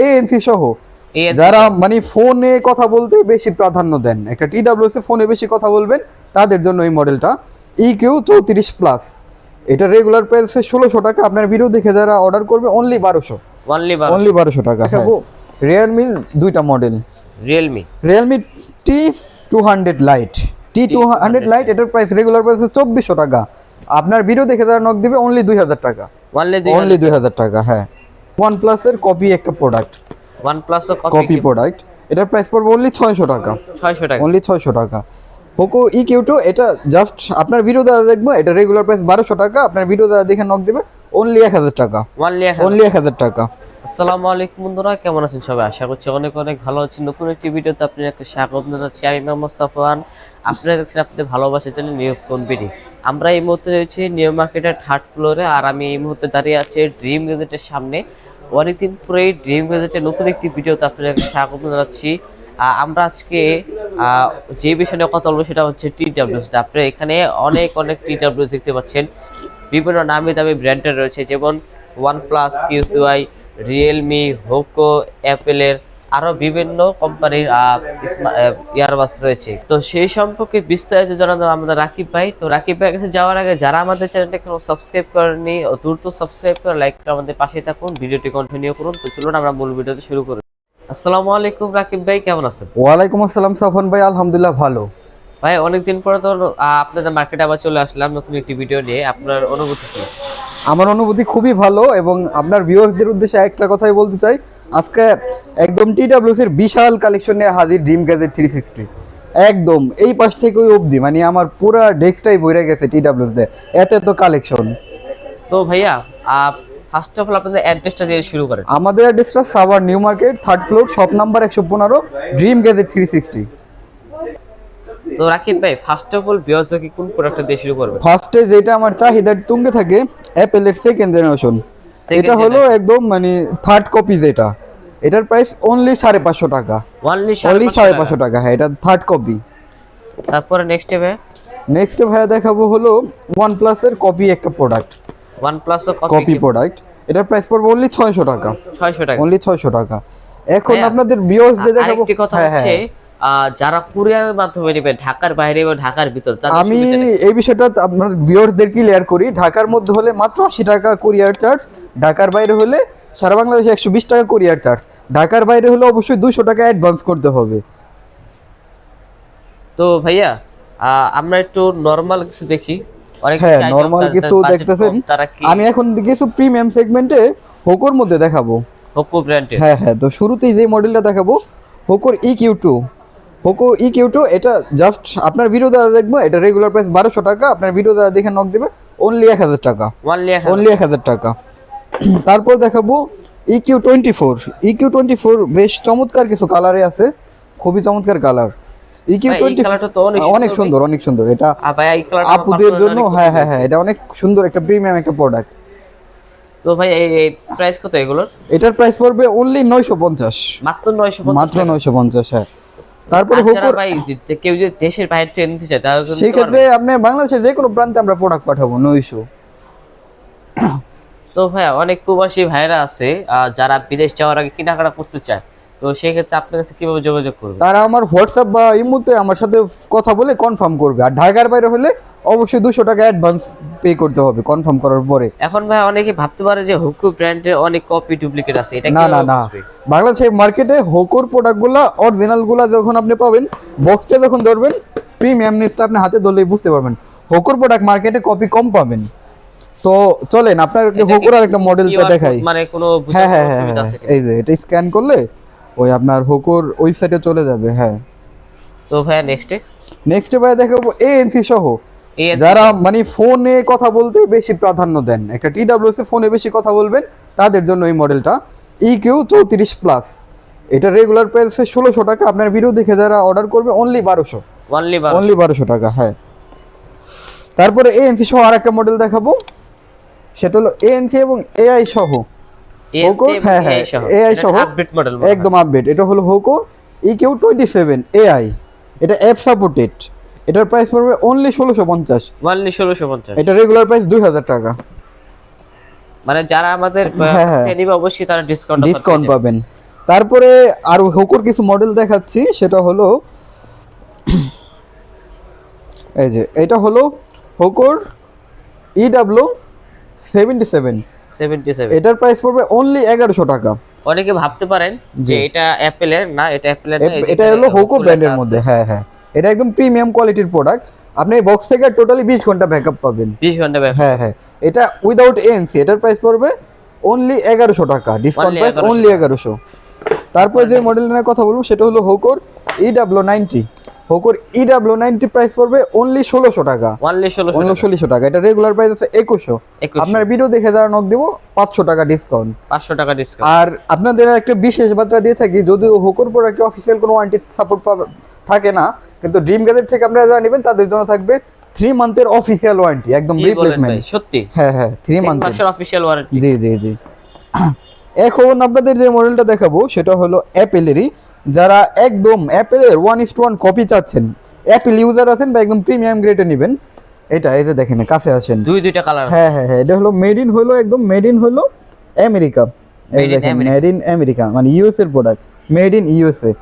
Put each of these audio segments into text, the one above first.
ANC সহ যারা মানে ফোনে কথা বলতে বেশি প্রাধান্য দেন, একটা টিডব্লিউএস এ ফোনে বেশি কথা বলবেন তাদের জন্য এই মডেলটা ইকিউ 34 প্লাস। এটা রেগুলার প্রাইস 1600 টাকা। আপনার ভিডিও দেখে যারা অর্ডার করবে অনলি 1200, অনলি 1200 টাকা। দেখাবো রিয়েলমির দুইটা model, Realme T200 light, T200 light. এটার প্রাইস রেগুলার প্রাইস 2400 টাকা। আপনার ভিডিও দেখে যারা নক দিবে অনলি 2000 টাকা, অনলি 2000 টাকা। হ্যাঁ, OnePlus এর কপি একটা প্রোডাক্ট, OnePlus এর কপি প্রোডাক্ট। এটার প্রাইস পড়বে অনলি 600 টাকা, 600 টাকা, অনলি 600 টাকা। পোকো EQ2 এটা জাস্ট আপনার ভিডিও দ্বারা দেখবো, এটা রেগুলার প্রাইস 1200 টাকা। আপনার ভিডিও দ্বারা দেখে নক দিবে অনলি 1000 টাকা, অনলি 1000 টাকা। আসসালামু আলাইকুম বন্ধুরা, কেমন আছেন সবাই? আশা করছি অনেক অনেক ভালো আছেন। নতুন একটি ভিডিওতে আপনাদেরকে স্বাগত জানাচ্ছি। আমি মোহাম্মদ সাফওয়ান, আপনারা দেখছেন আপনাদের ভালোবাসা চ্যানেল নিউজ কম্পিটি। আমরা এই মুহূর্তে রয়েছি নিউ মার্কেটের 3rd ফ্লোরে, আর আমি এই মুহূর্তে দাঁড়িয়ে আছি ড্রিম গ্যাজেটের সামনে। অনেকদিন পরে ড্রিম গ্যাজেটের নতুন একটি ভিডিওতে আপনাদেরকে স্বাগত জানাচ্ছি। আমরা আজকে যে বিষয় নিয়ে কথা বলবো সেটা হচ্ছে টিডব্লিউএস। আপনারা এখানে অনেক অনেক টিডব্লিউএস দেখতে পাচ্ছেন, বিভিন্ন নামি দামি ব্র্যান্ডের রয়েছে, যেমন OnePlus, QCY, রিয়েলমি, হোকো, অ্যাপেলের আরও বিভিন্ন কোম্পানির ইয়ারবাস রয়েছে। তো সেই সম্পর্কে বিস্তারিত জানাবো আমাদের রাকিব ভাই। তো রাকিব ভাই কাছে যাওয়ার আগে যারা আমাদের চ্যানেলটা এখনো সাবস্ক্রাইব করেনি, দ্রুত সাবস্ক্রাইব করে লাইক করে আমাদের পাশে থাকুন, ভিডিওটি কন্টিনিউ করুন। তো চলুন আমরা মূল ভিডিওতে শুরু করি। আসসালামু আলাইকুম রাকিব ভাই, কেমন আছেন? ওয়ালাইকুম আসসালাম সাফওয়ান ভাই, আলহামদুলিল্লাহ ভালো। ভাই অনেকদিন পরে তো আপনাদের মার্কেটে আবার চলে আসলাম নতুন একটি ভিডিও নিয়ে, আপনার অনুভূতি কি? আমার অনুভূতি খুবই ভালো, এবং আপনার ভিউয়ার্সদের উদ্দেশ্যে একটা কথাই বলতে চাই, আজকে একদম টিডব্লিউএস এর বিশাল কালেকশন নিয়ে হাজির ড্রিম গ্যাজেট 360। একদম এই পাশ থেকে ওই অবধি, মানে আমার পুরো ডেস্কটাই ভরে গেছে টিডব্লিউএস দিয়ে, এত এত কালেকশন। তো ভাইয়া ফার্স্ট অফ অল আপনাদের অ্যাড্রেসটা দিয়ে শুরু করেন। আমাদের অ্যাড্রেসটা Savar new market 3rd floor, shop number 115, dream gadget 360। তো রাকিব ভাই ফার্স্ট অফ অল ভিউয়ার্সকে কোন প্রোডাক্টটা দিয়ে শুরু করবেন? ফার্স্টে যেটা আমার চাহিদার তুঙ্গে থাকে, অ্যাপেলের সেকেন্ড জেনারেশন। এটা হলো একদম মানে 3rd কপি, যেটা এটার প্রাইস অনলি 550 টাকা, অনলি 550 টাকা। হ্যাঁ, এটা 3rd কপি। তারপরে নেক্সটে ভাইয়া দেখাবো হলো OnePlus এর কপি একটা প্রোডাক্ট, OnePlus এর কপি প্রোডাক্ট। এটার প্রাইস পড়বে অনলি 600 টাকা, 600 টাকা, অনলি 600 টাকা। এখন আপনাদের ভিউয়ার্সদের দেখাবো আরেকটি কথা হচ্ছে, যারা কুরিয়ারের মাধ্যমে নেবে ঢাকার বাইরে বা ঢাকার ভিতর, আমি এই বিষয়টা আপনার ভিউয়ার্সদের ক্লিয়ার করি। ঢাকার মধ্যে হলে মাত্র 80 টাকা কুরিয়ার চার্জ, ঢাকার বাইরে হলে সারা বাংলাদেশে 120 টাকা কুরিয়ার চার্জ। ঢাকার বাইরে হলে অবশ্যই 200 টাকা অ্যাডভান্স করতে হবে। তো ভাইয়া আমরা একটু নরমাল কিছু দেখি। হ্যাঁ, নরমাল কিছু দেখতেছেন। আমি এখন কিছু প্রিমিয়াম সেগমেন্টে হোকোর মধ্যে দেখাবো, হোকো ব্র্যান্ডের। হ্যাঁ হ্যাঁ, তো শুরুতেই যে মডেলটা দেখাবো হোকোর EQ2। হোকো EQ2 এটা জাস্ট আপনার ভিডিও দ্বারা দেখবো, এটা রেগুলার প্রাইস 1200 টাকা। আপনার ভিডিও দ্বারা দেখে নক দিবে অনলি 1000 টাকা, অনলি 1000 টাকা। তারপর দেখাবো EQ24 বেশ চমৎকার কিছু কালারে আছে, খুবই চমৎকার কালার। EQ24 অনেক সুন্দর, অনেক সুন্দর। এটা আপুদের জন্য, হ্যাঁ হ্যাঁ হ্যাঁ, এটা অনেক সুন্দর একটা প্রিমিয়াম একটা প্রোডাক্ট। তো ভাই এই প্রাইস কত এগুলোর? এটার প্রাইস পড়বে অনলি 950, মাত্র 950, মাত্র 950। হ্যাঁ, তারপরে হোকোর ভাই কেউ যদি দেশের বাইরে থেকে নিতে চায় তাহলে সেই ক্ষেত্রে আপনি বাংলাদেশের যে কোনো প্রান্তে আমরা প্রোডাক্ট পাঠাবো, 900। তো ভাইয়া অনেক প্রবাসী ভাইরা আছে যারা বিদেশ যাওয়ার আগে কেনাকাটা করতে চায়, তো সেই ক্ষেত্রে আপনার কাছে কিভাবে যোগাযোগ করবে? তারা আমার হোয়াটসঅ্যাপ বা ইমোতে আমার সাথে কথা বলে কনফার্ম করবে। আর ঢাকার বাইরে হলে অবশ্যই 200 টাকা অ্যাডভান্স পে করতে হবে কনফার্ম করার পরে। এখন ভাই অনেকে ভাবতে পারে যে হোকো ব্র্যান্ডের অনেক কপি ডুপ্লিকেট আছে, এটা না না না, বাংলাদেশের মার্কেটে হোকোর প্রোডাক্টগুলো অরিজিনালগুলো যখন আপনি পাবেন, বক্সটা যখন ধরবেন, প্রিমিয়াম নিউজটা আপনি হাতে ধরলেই বুঝতে পারবেন হোকোর প্রোডাক্ট মার্কেটে কপি কম পাবেন। তো চলেন আপনাকে হোকোর আরেকটা মডেলটা দেখাই। মানে কোনো হ্যাঁ হ্যাঁ হ্যাঁ, এই যে এটা স্ক্যান করলে ওই আপনার হোকোর ওয়েবসাইটে চলে যাবে। হ্যাঁ, তো ভাই নেক্সটে ভাই দেখাবো এএনসি সহ যারা মানে ফোনে কথা বলতে বেশি প্রাধান্য দেন, একটা টিডব্লিউএস এ ফোনে বেশি কথা বলবেন তাদের জন্য এই মডেলটা ইকিউ 34 প্লাস। এটা রেগুলার প্রাইস 1600 টাকা। আপনার ভিডিও দেখে যারা অর্ডার করবে অনলি 1200, অনলি 1200 টাকা। হ্যাঁ, তারপরে এএনসি সহ আরেকটা মডেল দেখাবো, সেটা হলো এএনসি এবং এআই সহ হোকো। হ্যাঁ হ্যাঁ, এআই সহ একদম আপডেট। এটা হলো হোকো ইকিউ 27 এআই, এটা অ্যাপ সাপোর্টেড। এটার প্রাইস পড়বে অনলি 1650, অনলি 1650। এটা রেগুলার প্রাইস 2000 টাকা। মানে যারা আমাদের নিবে অবশ্যই তারা ডিসকাউন্ট পাবেন। তারপরে আর হোকোর কিছু মডেল দেখাচ্ছি, সেটা হলো এই যে এটা হলো হোকোর EW77। এটার প্রাইস পড়বে অনলি 1100 টাকা। অনেকে ভাবতে পারেন যে এটা অ্যাপেলের না, এটা অ্যাপেলের না, এটা হলো হোকো ব্র্যান্ডের মধ্যে। হ্যাঁ হ্যাঁ, এটা একদম প্রিমিয়াম কোয়ালিটির প্রোডাক্ট। আপনি এই বক্স থেকে টোটালি 20 ঘন্টা ব্যাকআপ পাবেন। 20 ঘন্টা ব্যাকআপ। হ্যাঁ হ্যাঁ, এটা উইদাউট ANC। এটার প্রাইস পড়বে অনলি 1100 টাকা, ডিসকাউন্ট প্রাইস অনলি 1100। তারপর যে মডেলের কথা বলবো সেটা হলো হোকোর EW90। হোকোর EW90 প্রাইস পড়বে অনলি 1600 টাকা, অনলি 1600 টাকা। এটা রেগুলার প্রাইস আছে 2100। আপনার ভিডিও দেখে যারা নক দেব 500 টাকা ডিসকাউন্ট, 500 টাকা ডিসকাউন্ট। আর আপনাদের একটা বিশেষ বার্তা দিয়ে থাকি, যদিও হোকোর প্রোডাক্টে অফিসিয়াল কোনো ওয়ারেন্টি সাপোর্ট থাকে না, কিন্তু ড্রিম গ্যাজেট থেকে আপনারা যা নেবেন তাদের জন্য থাকবে 3 মান্থের অফিসিয়াল ওয়ারেন্টি, একদম রিপ্লেসমেন্ট। সত্যি? হ্যাঁ হ্যাঁ, 3 মান্থের অফিসিয়াল ওয়ারেন্টি। জি জি জি। এখন আপনাদের যে মডেলটা দেখাবো সেটা হলো অ্যাপেলেরই। যারা একদম অ্যাপেলের 1:1 কপি চাচ্ছেন, অ্যাপেল ইউজার আছেন বা একদম প্রিমিয়াম গ্রেডে নেবেন, এটা এই যে দেখেন কাছে আসেন, দুইটা কালার। হ্যাঁ হ্যাঁ হ্যাঁ, এটা হলো মেড ইন, হলো একদম মেড ইন হলো আমেরিকা। এই দেখেন মেড ইন আমেরিকা, মানে ইউএস এর প্রোডাক্ট, মেড ইন ইউএসএ।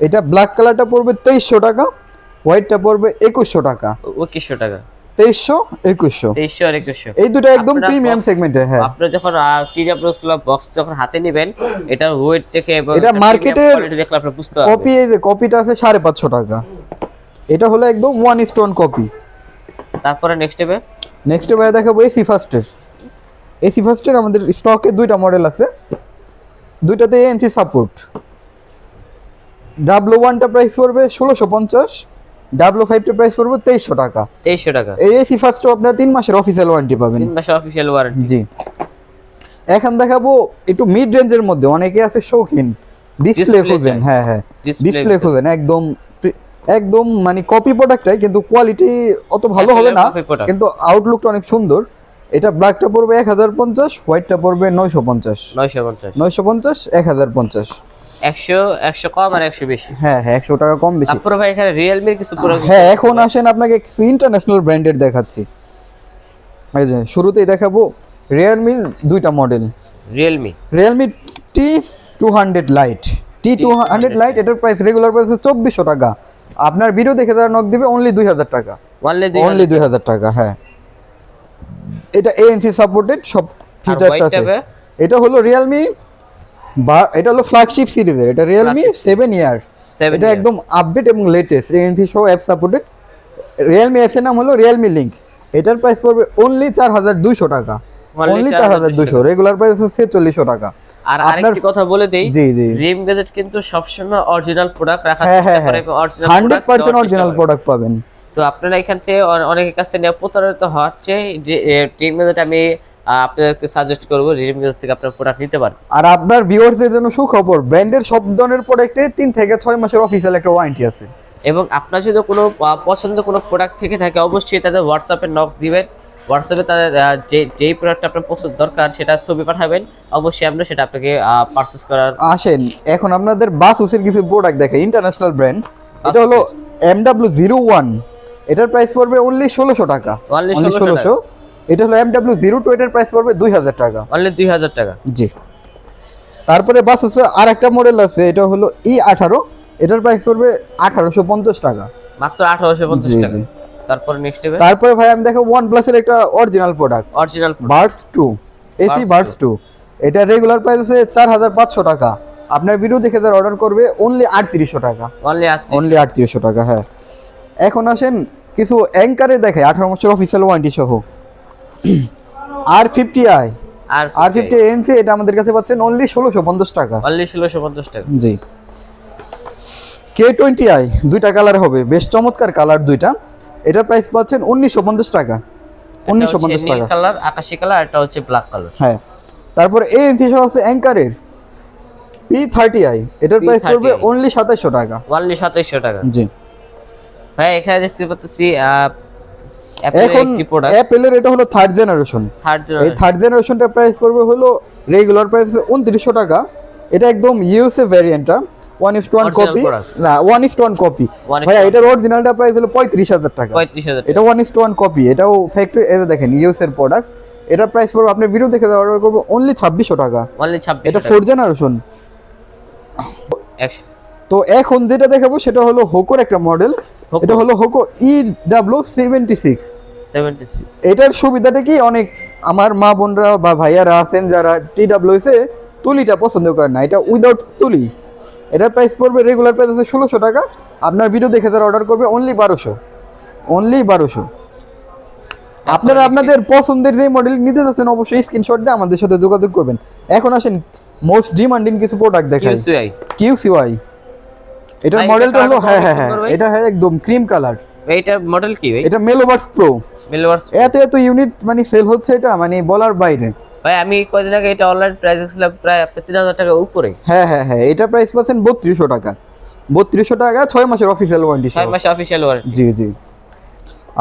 এটা ব্ল্যাক কালারটা পড়বে 2300 টাকা, হোয়াইটটা পড়বে 2100 টাকা। 2100 টাকা, 2300 2100, 2300 আর 2100, এই দুটো একদম প্রিমিয়াম সেগমেন্টে। হ্যাঁ, আপনারা যখন TW ক্লাব বক্স যখন হাতে নেবেন, এটা ওয়েট থেকে এবং এটা মার্কেটের দেখলে আপনারা বুঝতে পারবেন। কপি, এই যে কপিটা আছে 550 টাকা, এটা হলো একদম 1:1 কপি। তারপরে নেক্সট ভাই দেখাবো এসি ফার্স্টের। এসি ফার্স্টের আমাদের স্টকে দুইটা মডেল আছে, দুইটাতে ANC সাপোর্ট। W1টা প্রাইস পড়বে 1650, W5টা প্রাইস পড়বে 2300 টাকা। 2300 টাকা। এই এসি ফার্স্টও আপনারা 3 মাসের অফিসিয়াল ওয়ারেন্টি পাবেন। 3 মাসের অফিসিয়াল ওয়ারেন্টি, জি। এখন দেখাবো একটু মিড রেঞ্জের মধ্যে, অনেকে আছে শৌখিন ডিসপ্লে খুঁজেন। হ্যাঁ হ্যাঁ, ডিসপ্লে খুঁজেন একদম মানে কপি প্রোডাক্টটাই, কিন্তু কোয়ালিটি অত ভালো হবে না, কিন্তু আউটলুকটা অনেক সুন্দর। এটা ব্ল্যাকটা পড়বে 1050, হোয়াইটটা পড়বে 950। 1050 100 কম আর 100 বেশি। হ্যাঁ হ্যাঁ, 100 টাকা কম বেশি। তারপরে ভাই এখানে রিয়েলমির কিছু প্রোডাক্ট। হ্যাঁ, এখন আসেন আপনাকে ইন্টারন্যাশনাল ব্র্যান্ডের দেখাচ্ছি। এই যে শুরুতেই দেখাবো রিয়েলমির দুইটা model. Realme T200 light. T200 light, এটার প্রাইস রেগুলার প্রাইস 2400 টাকা। আপনার ভিডিও দেখে যারা নক দিবে অনলি 2000 টাকা, অনলি 2000 টাকা। হ্যাঁ, এটা ANC সাপোর্টেড, সব ফিচারস আছে। এটা হলো রিয়েলমি, এটা হলো ফ্ল্যাগশিপ সিরিজের, এটা রিয়েলমি 7 ইয়ার। এটা একদম আপডেট এবং লেটেস্ট, ANC সহ অ্যাপ সাপোর্টেড। রিয়েলমি অ্যাপসের নাম হলো রিয়েলমি লিংক। এটার প্রাইস পড়বে অনলি 4200 টাকা, অনলি 4200। রেগুলার প্রাইস হচ্ছে 4600 টাকা। আর আরেকটি কথা বলে দেই, ড্রিম গ্যাজেট কিন্তু সবসময় অরিজিনাল প্রোডাক্ট রাখার চেষ্টা করে, অরিজিনাল 100% অরিজিনাল প্রোডাক্ট পাবেন। তো আপনারা এখান থেকে অনেকের কাছ থেকে প্রতারিত হচ্ছে। ড্রিম গ্যাজেট আমি আপনাদেরকে সাজেস্ট করব, ড্রিম গ্যাজেট থেকে আপনারা প্রোডাক্ট নিতে পারেন। আর আপনার ভিউয়ারদের জন্য সুখবর, ব্র্যান্ডের সব ধরনের প্রোডাক্টে 3 থেকে 6 মাসের অফিসিয়াল একটা ওয়ারেন্টি আছে। এবং আপনার যদি কোনো পছন্দ কোনো প্রোডাক্ট থেকে থাকে, অবশ্যই তাদের হোয়াটসঅ্যাপে নক দিবেন। হোয়াটসঅ্যাপে তাদের যেই প্রোডাক্ট আপনার পছন্দ দরকার সেটা ছবি পাঠাবেন, অবশ্যই আমরা সেটা আপনাকে পারচেজ করার। আসেন এখন আপনাদের বাসুসের কিছু প্রোডাক্ট দেখে, ইন্টারন্যাশনাল ব্র্যান্ড। এটা হলো MW01, এটার প্রাইস পড়বে অনলি 1600 টাকা, অনলি 1600। এটা হলো MW02, এটার প্রাইস পড়বে 2000 টাকা, অনলি 2000 টাকা। জি। তারপরে বাসুসের আরেকটা মডেল আছে, এটা হলো E18, এটার প্রাইস পড়বে 1850 টাকা, মাত্র 1850 টাকা। তারপরে ভাই আমি দেখো OnePlus এর একটা original product, Buds 2, AC Buds 2। এটা রেগুলার প্রাইস আছে 4500 টাকা। আপনার ভিডিও দেখে যারা অর্ডার করবে অনলি 3800 টাকা, অনলি 3800 টাকা। হ্যাঁ, এখন আসেন কিছু অ্যাঙ্কারে দেখে 18 মাসের অফিসিয়াল ওয়ারেন্টি সহ। R50i ANC, এটা আমাদের কাছে পাচ্ছেন অনলি 1650 টাকা, অনলি 1650 টাকা। জি। K20i, দুইটা কালার হবে, বেশ চমৎকার কালার দুইটা। এটার প্রাইস পাচ্ছেন 1950 টাকা, 1950 টাকা। নীল কালার, আকাশী কালার, এটা হচ্ছে ব্ল্যাক কালার। হ্যাঁ, তারপর ANC সহ আছে অ্যাঙ্কারের P30i, এটার প্রাইস পড়বে অনলি 2700 টাকা, অনলি 2700 টাকা। জি। ভাই এখানে দেখতে পাচ্ছি এখন অ্যাপেলের এটা হলো থার্ড জেনারেশন। এই থার্ড জেনারেশনটা প্রাইস পড়বে হলো রেগুলার প্রাইস 2900 টাকা। এটা একদম ইউএসএ ভ্যারিয়েন্টটা, 1:1 কপি, না 1:1 কপি। ভাই এটার অরিজিনালটা প্রাইস হলো 35000 টাকা, 35000। এটা 1:1 কপি, এটাও ফ্যাক্টরি। এই দেখেন ইউএস এর প্রোডাক্ট, এটার প্রাইস পড়বে, আপনি ভিডিও দেখে অর্ডার করবো অনলি 2600 টাকা। অনলি 26 এটা 4 জেনারেশন। তো এখন যেটা দেখাবো সেটা হলো হোকোর একটা মডেল, এটা হলো হোকো EW76। এটার সুবিধাটা কি, অনেক আমার মা বোনরা বা ভাইয়ারা আছেন যারা TWS এ তুলিটা পছন্দ করেন না, এটা উইদাউট তুলি। এটার প্রাইস পড়বে, রেগুলার প্রাইস আছে 1600 টাকা, আপনার ভিডিও দেখে যারা অর্ডার করবে অনলি 1200, অনলি 1200। আপনারা আপনাদের পছন্দের যে মডেল নিতে যাচ্ছেন অবশ্যই স্ক্রিনশট দিয়ে আমাদের সাথে যোগাযোগ করবেন। এখন আসেন মোস্ট ডিমান্ডিং কিছু প্রোডাক্ট দেখাই। QCY এটার মডেলটা হলো, হ্যাঁ হ্যাঁ হ্যাঁ, এটা হ্যাঁ একদম ক্রিম কালার। এইটার মডেল কি ভাই? এটা মেলোভার্স প্রো। মেলোভার্স এত ইউনিট মানে সেল হচ্ছে, এটা মানে বলার বাইরে ভাই। আমি কয়দিন আগে এটা অনলাইন প্রাইস ছিল প্রায় 3000 টাকা উপরে। হ্যাঁ হ্যাঁ হ্যাঁ, এটা প্রাইস পাচ্ছেন 3200 টাকা, 3200 টাকা, 6 মাসের অফিশিয়াল ওয়ারেন্টি। 6 মাসের অফিশিয়াল ওয়ারেন্টি। জি জি।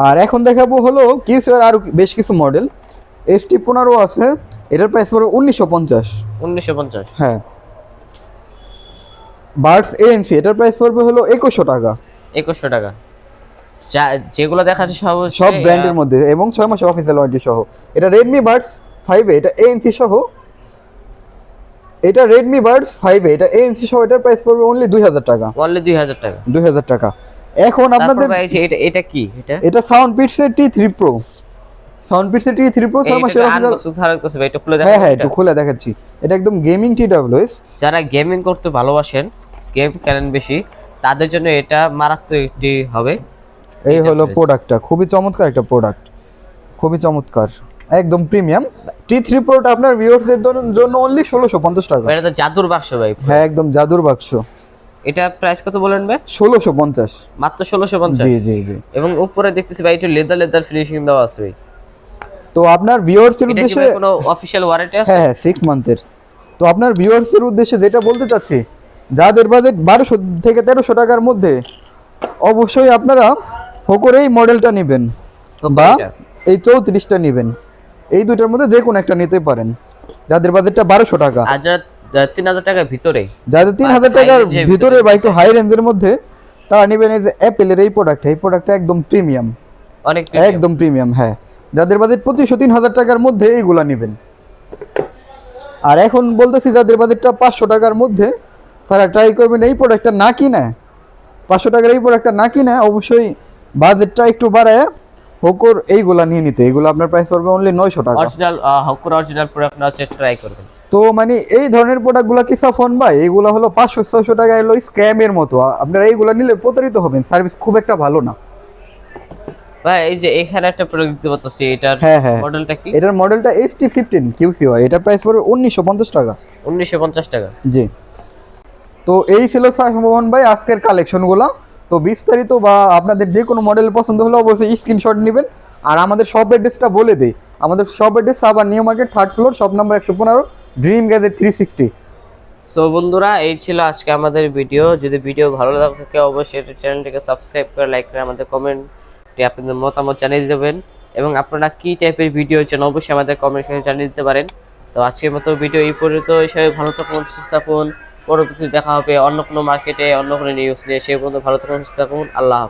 আর এখন দেখাবো হলো কিউসিআর আরো বেশ কিছু মডেল। ST15 আছে, এটার প্রাইস পড়বে 1950। 1950, হ্যাঁ। বার্ডস ANC, এটার প্রাইস পড়বে হলো 2100 টাকা। 2100 টাকা। যেগুলো দেখাচ্ছে সব ব্র্যান্ডের মধ্যে এবং 6 মাসের অফিশিয়াল ওয়ারেন্টি সহ। এটা রেডমি বার্ডস 5 এটা ANC সহ, এটা রেডমি বার্ডস 5 এটা ANC সহ, এটার প্রাইস পড়বে অনলি 2000 টাকা। অনলি 2000 টাকা। 2000 টাকা। এখন আপনাদের এটা কি? এটা সাউন্ডপিটসের T3 Pro। সাউন্ডপিটসের T3 Pro 6 মাসের অফিশিয়াল। এটা খুলে হ্যাঁ হ্যাঁ, একটু খুলে দেখাচ্ছি। এটা একদম গেমিং TWS। যারা গেমিং করতে ভালোবাসেন, গেম খেলেন বেশি, তাদের জন্য এটা মারাত্মক একটি হবে। এই হলো প্রোডাক্টটা, খুবই চমৎকার একটা প্রোডাক্ট, খুবই চমৎকার, একদম প্রিমিয়াম। T3 Proটা আপনার ভিউয়ার্সদের জন্য অনলি 1650 টাকা। এটা তো জাদুর বাক্স ভাই। হ্যাঁ একদম জাদুর বাক্স। এটা প্রাইস কত বলেন ভাই? 1650, মাত্র 1650। জি জি জি। এবং উপরে দেখতেছি ভাই একটু লেদার ফিনিশিং দেওয়া আছে ভাই। তো আপনার ভিউয়ার্সদের উদ্দেশ্যে এটা কি কোনো অফিশিয়াল ওয়ারেন্টি আছে? হ্যাঁ হ্যাঁ, 6 মান্থের। তো আপনার ভিউয়ার্সদের উদ্দেশ্যে যেটা বলতে চাচ্ছি, যাদের বাজেট 1200 থেকে 1300 টাকার মধ্যে, অবশ্যই আপনারা হোকোর এই মডেলটা নেবেন বা এই 34টা নেবেন। এই দুইটার মধ্যে যে কোনো একটা নিতে পারেন যাদের বাজেটটা 1200 টাকা। আর যারা 3000 টাকার ভিতরে, যাদের 3000 টাকার ভিতরে বা একটু হাই রেঞ্জের মধ্যে, তারা নেবেন এই যে অ্যাপেলের এই প্রোডাক্ট। এই প্রোডাক্টটা একদম প্রিমিয়াম, অনেক একদম প্রিমিয়াম। হ্যাঁ, যাদের বাজেট 2500-3000 টাকার মধ্যে এইগুলা নেবেন। আর এখন বলতেছি যাদের বাজেটটা 500 টাকার মধ্যে, তারা ট্রাই করবেন এই প্রোডাক্টটা না কিনে, 500 টাকার এই প্রোডাক্টটা না কিনে অবশ্যই বাজেটটা একটু বাড়ায় হোকোর এইগুলা নিয়ে নিতে। এগুলো আপনার প্রাইস পড়বে অনলি 900 টাকা। অরিজিনাল হোকোর অরিজিনাল প্রোডাক্ট না হচ্ছে ট্রাই করবেন। তো মানে এই ধরনের প্রোডাক্টগুলো কি সাফন ভাই, এইগুলো হলো 500-600 টাকা এলো স্ক্যামের মতো। আপনারা এইগুলো নিলে প্রতারিত হবেন, সার্ভিস খুব একটা ভালো না ভাই। এই যে এখানে একটা প্রোডাক্ট দিতে পারতেছি, এটার মডেলটা কি? এটার মডেলটা ST15 QCY, এটা প্রাইস পড়বে 1950 টাকা। 1950 টাকা, জি। তো এই ছিল মোহন ভাই আজকের কালেকশনগুলো। তো বিস্তারিত বা আপনাদের যে কোনো মডেল পছন্দ হলে অবশ্যই স্ক্রিনশট নেবেন। আর আমাদের শপ অ্যাড্রেসটা বলে দেই, আমাদের শপ অ্যাড্রেস আবার new market 3rd floor, shop number 115, dream gadget 360। So বন্ধুরা, এই ছিল আজকে আমাদের ভিডিও। যদি ভিডিও ভালো লাগে থাকে অবশ্যই চ্যানেলটিকে সাবস্ক্রাইব করে লাইক করে আমাদের কমেন্টে আপনাদের মতামত জানিয়ে দেবেন, এবং আপনারা কি টাইপের ভিডিও চান অবশ্যই আমাদের কমেন্ট সেকশনে জানিয়ে দিতে পারেন। তো আজকের মতো ভিডিও এই পর্যন্ত। সবাই ভালো থাকুন, সুস্থ থাকুন। পরবর্তীতে দেখা হবে অন্য কোনো মার্কেটে অন্য কোনো নিউজ নিয়ে। সেই পর্যন্ত ভালো থাকুন, সুস্থ থাকুন। আল্লাহ হাফেজ।